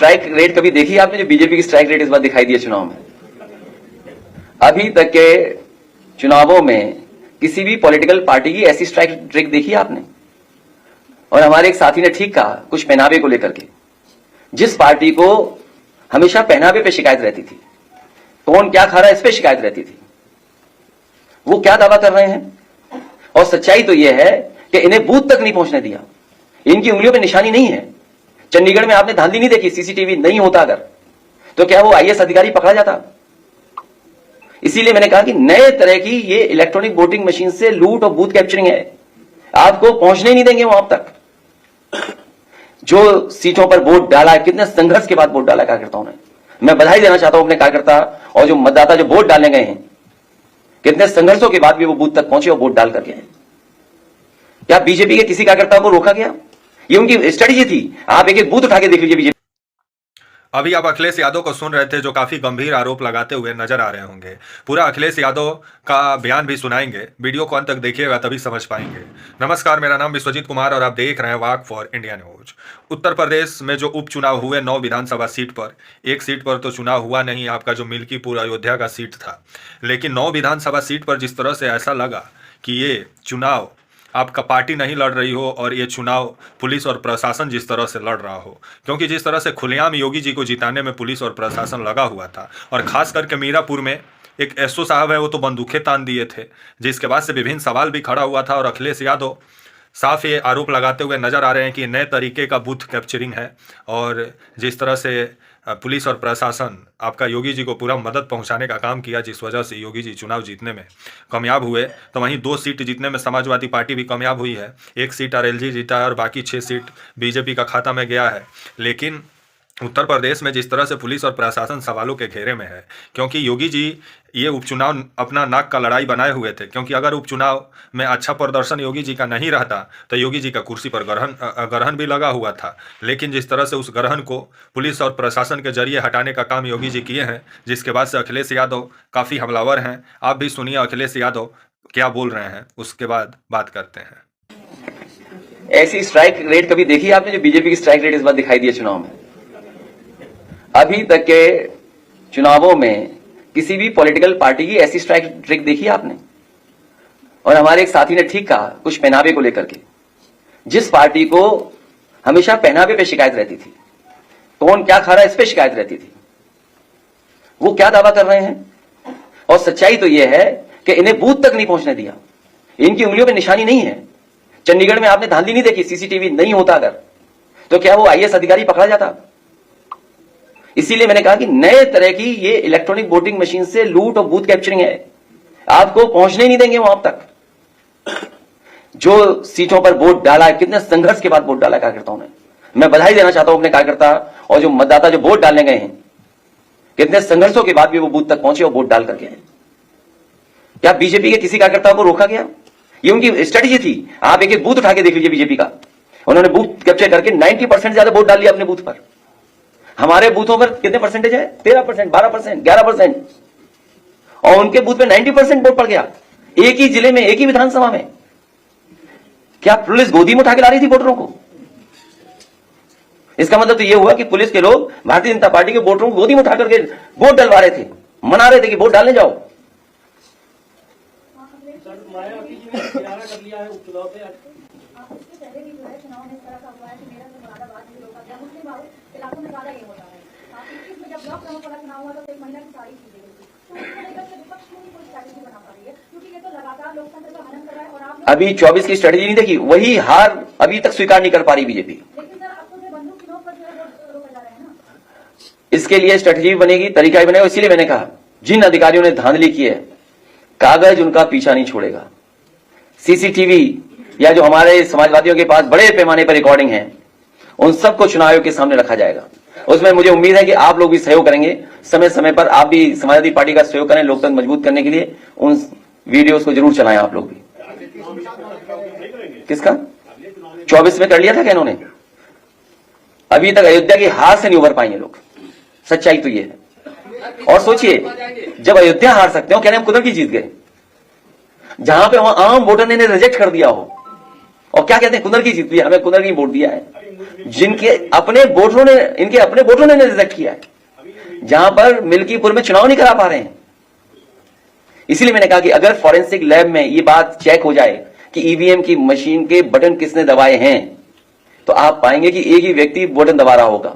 Strike rate कभी देखी आपने, जो बीजेपी की स्ट्राइक रेट इस बार दिखाई दिया चुनाव में? अभी तक के चुनावों में किसी भी पॉलिटिकल पार्टी की ऐसी स्ट्राइक रेट देखी आपने? और हमारे एक साथी ने ठीक कहा कुछ पहनावे को लेकर के, जिस पार्टी को हमेशा पहनावे पे शिकायत रहती थी, कौन क्या खा रहा है इस पे शिकायत रहती थी, वो क्या दावा कर रहे हैं? और सच्चाई तो यह है कि इन्हें बूथ तक नहीं पहुंचने दिया। इनकी उंगलियों पे निशानी नहीं है। चंडीगढ़ में आपने धांधली नहीं देखी, सीसीटीवी नहीं होता अगर, तो क्या वो आईएएस अधिकारी पकड़ा जाता? इसीलिए मैंने कहा कि नए तरह की ये इलेक्ट्रॉनिक वोटिंग मशीन से लूट और बूथ कैप्चरिंग है। आपको पहुंचने नहीं देंगे वहां तक। जो सीटों पर वोट डाला है, कितने संघर्ष के बाद वोट डाला कार्यकर्ताओं ने। मैं बधाई देना चाहता हूं अपने कार्यकर्ता और जो मतदाता जो वोट डालने गए हैं, कितने संघर्षों के बाद भी वो बूथ तक पहुंचे और वोट डाल करके आए। क्या बीजेपी के किसी कार्यकर्ता को रोका गया? ये उनकी स्ट्रेटेजी थी। आप एक एक बूथ उठा के देख लीजिए बीजेपी। अभी आप अखिलेश यादव को सुन रहे थे, जो काफी गंभीर आरोप लगाते हुए नजर आ रहे होंगे। पूरा अखिलेश यादव का बयान भी सुनाएंगे, वीडियो को अंत तक देखिएगा तभी समझ पाएंगे। नमस्कार, मेरा नाम विश्वजीत कुमार और आप देख रहे हैं वाक for India news. Uttar Pradesh में जो उपचुनाव हुए 9 विधानसभा सीट पर, एक सीट पर तो चुनाव हुआ नहीं, आपका जो मिल्कीपुर अयोध्या का सीट था, लेकिन 9 विधानसभा सीट पर जिस तरह से ऐसा लगा कि ये चुनाव आपका पार्टी नहीं लड़ रही हो और ये चुनाव पुलिस और प्रशासन जिस तरह से लड़ रहा हो, क्योंकि जिस तरह से खुलेआम योगी जी को जिताने में पुलिस और प्रशासन लगा हुआ था, और खास करके मीरापुर में एक एसओ साहब है, वो तो बंदूकें तान दिए थे, जिसके बाद से विभिन्न सवाल भी खड़ा हुआ था। और अखिलेश यादव साफ ये आरोप लगाते हुए नजर आ रहे हैं कि नए तरीके का बूथ कैप्चरिंग है, और जिस तरह से पुलिस और प्रशासन आपका योगी जी को पूरा मदद पहुंचाने का काम किया, जिस वजह से योगी जी चुनाव जीतने में कामयाब हुए। तो वहीं 2 सीट जीतने में समाजवादी पार्टी भी कामयाब हुई है, 1 सीट आरएलजी जीता है और बाकी 6 सीट बीजेपी का खाता में गया है। लेकिन उत्तर प्रदेश में जिस तरह से पुलिस और प्रशासन सवालों के घेरे में है, क्योंकि योगी जी ये उपचुनाव अपना नाक का लड़ाई बनाए हुए थे, क्योंकि अगर उपचुनाव में अच्छा प्रदर्शन योगी जी का नहीं रहता तो योगी जी का कुर्सी पर ग्रहण भी लगा हुआ था। लेकिन जिस तरह से उस ग्रहण को पुलिस और प्रशासन के जरिए हटाने का काम योगी जी किए हैं, जिसके बाद से अखिलेश यादव काफ़ी हमलावर हैं। आप भी सुनिए अखिलेश यादव क्या बोल रहे हैं, उसके बाद बात करते हैं। ऐसी स्ट्राइक रेट कभी देखी आपने, जो बीजेपी की स्ट्राइक रेट इस बार दिखाई दिया चुनाव में? अभी तक के चुनावों में किसी भी पॉलिटिकल पार्टी की ऐसी स्ट्राइक रेट देखी आपने? और हमारे एक साथी ने ठीक कहा कुछ पहनावे को लेकर के, जिस पार्टी को हमेशा पहनावे पे शिकायत रहती थी, कौन क्या खा रहा है इस पे शिकायत रहती थी, वो क्या दावा कर रहे हैं? और सच्चाई तो यह है कि इन्हें बूथ तक नहीं पहुंचने दिया। इनकी उंगलियों पे निशानी नहीं है। चंडीगढ़ में आपने धांधली नहीं देखी, सीसीटीवी नहीं होता अगर, तो क्या वो आईएएस अधिकारी पकड़ा जाता? इसीलिए मैंने कहा कि नए तरह की ये इलेक्ट्रॉनिक वोटिंग मशीन से लूट और बूथ कैप्चरिंग है। आपको पहुंचने नहीं देंगे वहां तक। जो सीटों पर वोट डाला है, कितने संघर्ष के बाद वोट डाला कार्यकर्ताओं ने। मैं बधाई देना चाहता हूं अपने कार्यकर्ता और जो मतदाता जो वोट डालने गए हैं, कितने संघर्षों के बाद भी वो बूथ तक पहुंचे और वोट डाल करके आए। क्या बीजेपी के किसी कार्यकर्ता को रोका गया? ये उनकी स्ट्रेटेजी थी। आप एक एक बूथ उठा के देख लीजिए बीजेपी का। उन्होंने बूथ कैप्चर करके 90% ज्यादा वोट डाल लिया अपने बूथ पर। हमारे बूथों पर कितने परसेंटेज है? 13%, 12%, 11%, और उनके बूथ पे 90% वोट पड़ गया। एक ही जिले में, एक ही विधानसभा में। क्या पुलिस गोदी में उठा के ला रही थी वोटरों को? इसका मतलब तो यह हुआ कि पुलिस के लोग भारतीय जनता पार्टी के वोटरों को गोदी में उठा करके वोट डलवा रहे थे, मना रहे थे कि वोट डालने जाओ। अभी 24 की स्ट्रेटेजी नहीं देखी, वही हार अभी तक स्वीकार नहीं कर पा रही बीजेपी। इसके लिए स्ट्रेटेजी बनेगी, तरीका ही बनेगा। इसीलिए मैंने कहा जिन अधिकारियों ने धांधली की है, कागज उनका पीछा नहीं छोड़ेगा। सीसीटीवी या जो हमारे समाजवादियों के पास बड़े पैमाने पर रिकॉर्डिंग है, उन सबको चुनाव आयोग के सामने रखा जाएगा। उसमें मुझे उम्मीद है कि आप लोग भी सहयोग करेंगे। समय समय पर आप भी समाजवादी पार्टी का सहयोग करें लोकतंत्र मजबूत करने के लिए। उन वीडियोस को जरूर चलाएं आप लोग भी। किसका 24 में कर लिया था क्या इन्होंने? अभी तक अयोध्या की हार से नहीं उबर पाएंगे लोग। सच्चाई तो ये है। और सोचिए, जब अयोध्या हार सकते हो, कहने हम कुदरती जीत गए, जहां पे वहां आम वोटर ने रिजेक्ट कर दिया हो, और क्या कहते हैं कुदरती जीत लिया, हमें कुदरती वोट दिया है। जिनके अपने वोटरों ने, इनके अपने वोटरों ने रिजेक्ट किया है, जहां पर मिल्कीपुर में चुनाव नहीं करा पा रहे हैं। इसीलिए मैंने कहा कि अगर फॉरेंसिक लैब में ये बात चेक हो जाए कि ईवीएम की मशीन के बटन किसने दबाए हैं, तो आप पाएंगे कि एक ही व्यक्ति बटन दबा रहा होगा।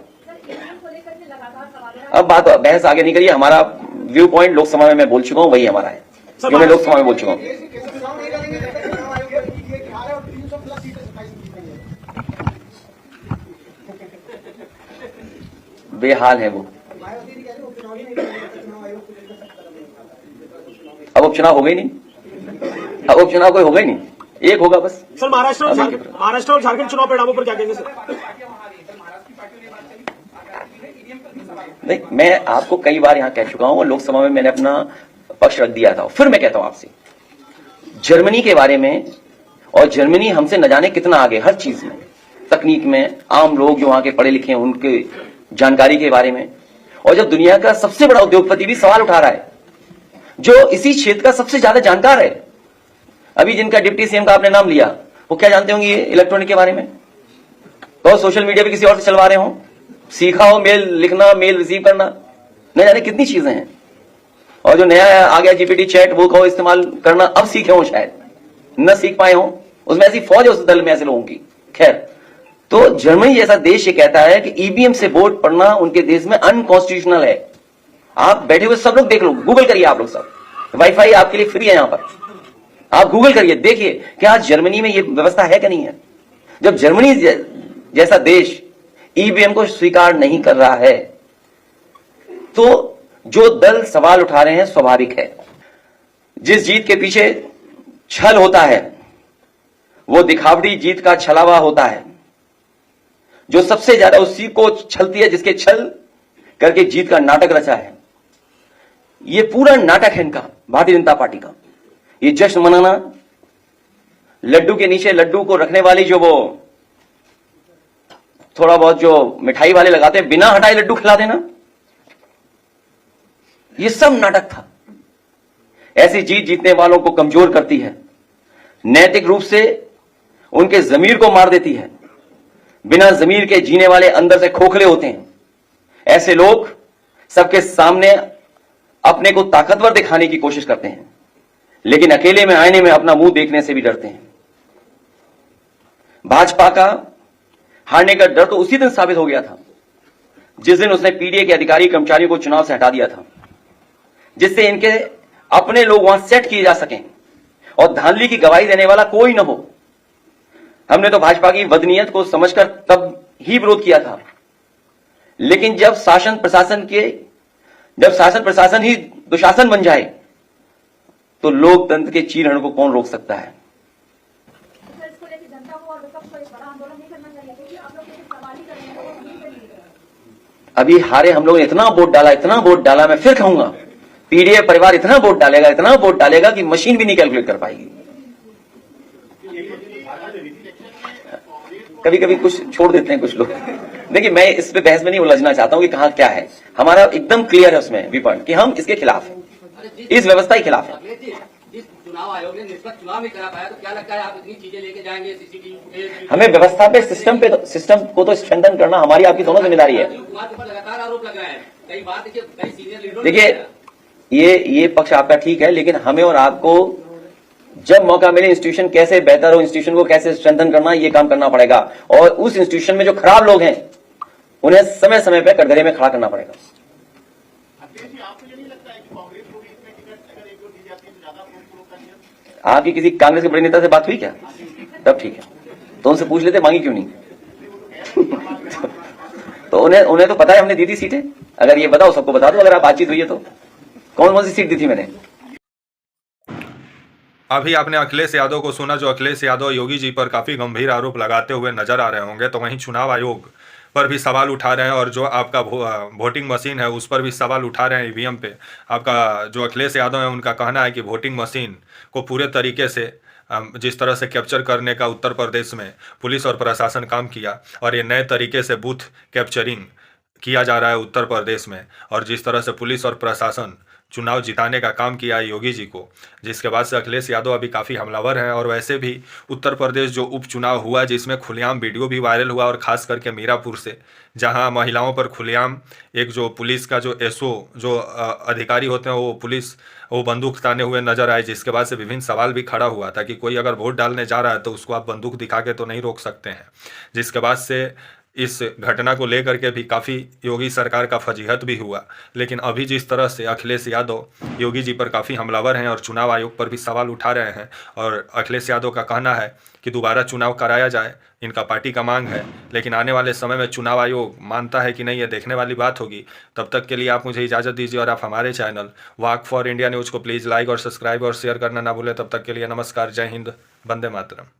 अब बात बहस आगे नहीं करिए, हमारा व्यू पॉइंट लोकसभा में मैं बोल चुका हूं, वही हमारा है जो मैं लोकसभा में बोल चुका हूं। बेहाल है वो। अब उपचुनाव हो गई नहीं, अब उपचुनाव कोई होगा ही नहीं, एक होगा बस। सर महाराष्ट्र और झारखंड चुनाव परिणामों पर क्या कहेंगे सर? नहीं, मैं आपको कई बार यहां कह चुका हूं और लोकसभा में मैंने अपना पक्ष रख दिया था। फिर मैं कहता हूं आपसे जर्मनी के बारे में, और जर्मनी हमसे न जाने कितना आगे हर चीज में, तकनीक में, आम लोग जो वहां के पढ़े लिखे हैं उनके जानकारी के बारे में। और जब दुनिया का सबसे बड़ा उद्योगपति भी सवाल उठा रहा है, जो इसी क्षेत्र का सबसे ज्यादा जानकार है, अभी जिनका डिप्टी सीएम का आपने नाम लिया, वो क्या जानते होंगे ये इलेक्ट्रॉनिक के बारे में? तो सोशल मीडिया पे किसी और से चलवा रहे हो, सीखा हो मेल लिखना, मेल रिसीव करना, न जाने कितनी चीजें हैं। और जो नया आ गया जीपीटी चैट, वो कहो इस्तेमाल करना, अब सीखे हो, शायद न सीख पाए हो, उसमें ऐसी फौज है उस दल में ऐसे लोगों की। खैर, तो जर्मनी जैसा देश ये कहता है कि ईवीएम से वोट पड़ना उनके देश में अनकॉन्स्टिट्यूशनल है। आप बैठे हुए सब लोग देख लो, गूगल करिए, आप लोग सब, वाईफाई आपके लिए फ्री है यहां पर, आप गूगल करिए, देखिए क्या जर्मनी में ये व्यवस्था है कि नहीं है। जब जर्मनी जैसा देश ईवीएम को स्वीकार नहीं कर रहा है, तो जो दल सवाल उठा रहे हैं स्वाभाविक है। जिस जीत के पीछे छल होता है वो दिखावटी जीत का छलावा होता है। जो सबसे ज्यादा उसी को छलती है जिसके छल करके जीत का नाटक रचा है। ये पूरा नाटक है इनका, भारतीय जनता पार्टी का। ये जश्न मनाना, लड्डू के नीचे लड्डू को रखने वाली जो वो थोड़ा बहुत जो मिठाई वाले लगाते हैं, बिना हटाए लड्डू खिला देना, ये सब नाटक था। ऐसी जीत जीतने वालों को कमजोर करती है, नैतिक रूप से उनके जमीर को मार देती है। बिना जमीर के जीने वाले अंदर से खोखले होते हैं। ऐसे लोग सबके सामने अपने को ताकतवर दिखाने की कोशिश करते हैं, लेकिन अकेले में आईने में अपना मुंह देखने से भी डरते हैं। भाजपा का हारने का डर तो उसी दिन साबित हो गया था जिस दिन उसने पीडीए के अधिकारी कर्मचारियों को चुनाव से हटा दिया था, जिससे इनके अपने लोग वहां सेट किए जा सकें और धांधली की गवाही देने वाला कोई न हो। हमने तो भाजपा की बदनीयत को समझकर तब ही विरोध किया था, लेकिन जब शासन प्रशासन ही दुशासन बन जाए तो लोकतंत्र के चीरहरण को कौन रोक सकता है। अभी हारे हम लोगों ने इतना वोट डाला, मैं फिर कहूंगा पीडीए परिवार इतना वोट डालेगा कि मशीन भी नहीं कैलकुलेट कर पाएगी। कभी कभी कुछ छोड़ देते हैं कुछ लोग। देखिए, मैं इस पे बहस में नहीं उलझना चाहता हूं कि कहां क्या है। हमारा एकदम क्लियर है उसमें व्यू पॉइंट कि हम इसके खिलाफ हैं, इस व्यवस्था के खिलाफ है। जिस चुनाव आयोग ने निष्पक्ष चुनाव नहीं करा पाया, तो क्या लगता है आप इतनी चीजें लेके जाएंगे सीसीटीवी? हमें व्यवस्था पे, सिस्टम को तो स्ट्रेंथन करना हमारी आपकी दोनों जिम्मेदारी है। कुमार के ऊपर लगातार आरोप लग रहा है, कई बार देखिए कई सीनियर लीडर। देखिए, ये पक्ष आपका ठीक है, लेकिन हमें और आपको जब मौका मिले इंस्टीट्यूशन कैसे बेहतर हो, इंस्टीट्यूशन को कैसे स्ट्रेंथन करना, ये काम करना पड़ेगा। और उस इंस्टीट्यूशन में जो खराब लोग हैं उन्हें समय समय पर कटघरे में खड़ा करना पड़ेगा। आपकी किसी कांग्रेस के बड़े नेता से बात हुई क्या? तब ठीक है, तो उनसे पूछ लेते मांगी क्यों नहीं। तो उन्हें तो पता है हमने दी थी सीटें। अगर ये बताओ, सबको बता दो अगर आप बातचीत हुई है तो कौन कौन सी सीट दी थी मैंने। अभी आपने अखिलेश यादव को सुना, जो अखिलेश यादव योगी जी पर काफ़ी गंभीर आरोप लगाते हुए नजर आ रहे होंगे। तो वहीं चुनाव आयोग पर भी सवाल उठा रहे हैं और जो आपका वोटिंग मशीन है उस पर भी सवाल उठा रहे हैं। ईवीएम पे आपका जो अखिलेश यादव है उनका कहना है कि वोटिंग मशीन को पूरे तरीके से जिस तरह से कैप्चर करने का उत्तर प्रदेश में पुलिस और प्रशासन काम किया, और ये नए तरीके से बूथ कैप्चरिंग किया जा रहा है उत्तर प्रदेश में, और जिस तरह से पुलिस और प्रशासन चुनाव जिताने का काम किया योगी जी को, जिसके बाद से अखिलेश यादव अभी काफ़ी हमलावर हैं। और वैसे भी उत्तर प्रदेश जो उपचुनाव हुआ जिसमें खुलेआम वीडियो भी वायरल हुआ, और ख़ास करके मीरापुर से, जहां महिलाओं पर खुलेआम एक जो पुलिस का जो एसओ जो अधिकारी होते हैं वो बंदूक ताने हुए नजर आए, जिसके बाद से विभिन्न सवाल भी खड़ा हुआ था कि कोई अगर वोट डालने जा रहा है तो उसको आप बंदूक दिखा के तो नहीं रोक सकते हैं। जिसके बाद से इस घटना को लेकर के भी काफ़ी योगी सरकार का फजीहत भी हुआ। लेकिन अभी जिस तरह से अखिलेश यादव योगी जी पर काफ़ी हमलावर हैं और चुनाव आयोग पर भी सवाल उठा रहे हैं, और अखिलेश यादव का कहना है कि दोबारा चुनाव कराया जाए, इनका पार्टी का मांग है। लेकिन आने वाले समय में चुनाव आयोग मानता है कि नहीं, ये देखने वाली बात होगी। तब तक के लिए आप मुझे इजाज़त दीजिए, और आप हमारे channel walk for India news को प्लीज़ लाइक और सब्सक्राइब और शेयर करना ना भूलें। तब तक के लिए नमस्कार, जय हिंद, वंदे मातरम।